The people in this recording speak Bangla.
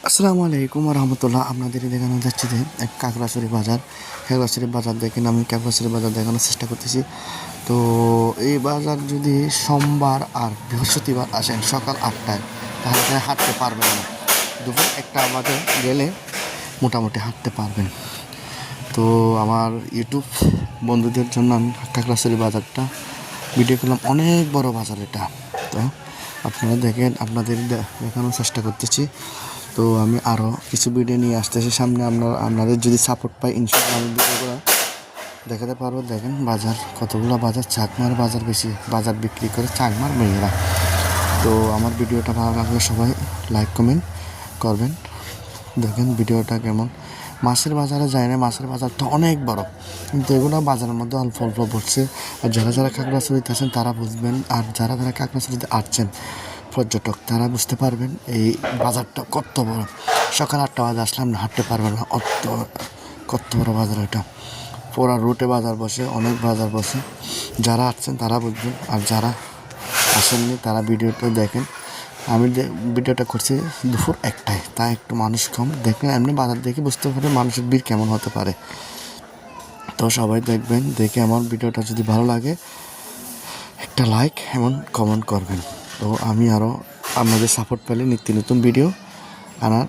আসসালামু আলাইকুম রহমতুল্লাহ। আপনাদের দেখানো যাচ্ছে যে এক কাকড়াছড়ি বাজার। কাকড়াছড়ি বাজার দেখেন, আমি কাকড়াছড়ি বাজার দেখানোর চেষ্টা করতেছি। তো এই বাজার যদি সোমবার আর বৃহস্পতিবার আসেন সকাল 8টায়, তাহলে এখানে হাঁটতে পারবেন না। দুপুর 1টা বাজে গেলে মোটামুটি হাঁটতে পারবেন। তো আমার ইউটিউব বন্ধুদের জন্য আমি কাকড়াছড়ি বাজারটা ভিডিও করলাম। অনেক বড় বাজার এটা। তো আপনারা দেখেন, আপনাদের দেখানোর চেষ্টা করতেছি। তো আমি আরও কিছু ভিডিও নিয়ে আসতেছি সামনে। আপনাদের যদি সাপোর্ট পাই ইনশাআল্লাহ আমি ভিডিওগুলো দেখাতে পারবো। দেখেন বাজার, কতগুলো বাজার, চাকমার বাজার বেশি বাজার বিক্রি করে চাকমার মেয়েরা। তো আমার ভিডিওটা ভালো লাগলে সবাই লাইক কমেন্ট করবেন। দেখেন ভিডিওটা কেমন। মাছের বাজারে যায় না, মাছের বাজারটা অনেক বড়, কিন্তু এগুলো বাজারের মধ্যে অল্প অল্প পড়ছে। আর যারা যারা খাগড়াছড়িতে আছেন তারা বুঝবেন, আর যারা যারা খাগড়াছড়িতে আসছেন পর্যটক তারা বুঝতে পারবেন এই বাজারটা কত বড়। সকাল 8টা বাজে আসলাম না, হাঁটতে পারবেন না, কত বড় বাজার এটা। পুরা রুটে বাজার বসে, অনেক বাজার বসে। যারা আসছেন তারা বুঝবেন, আর যারা আসেননি তারা ভিডিওটা দেখেন। আমি ভিডিওটা করছি দুপুর 1টায়, তাই একটু মানুষ কম। দেখবেন এমনি বাজার দেখে বুঝতে পারে মানুষের ভিড় কেমন হতে পারে। তো সবাই দেখবেন, দেখে আমার ভিডিওটা যদি ভালো লাগে একটা লাইক এমন কমেন্ট করবেন। তো আমি আরও আপনাদের সাপোর্ট পেলে নিত্য নতুন ভিডিও আনার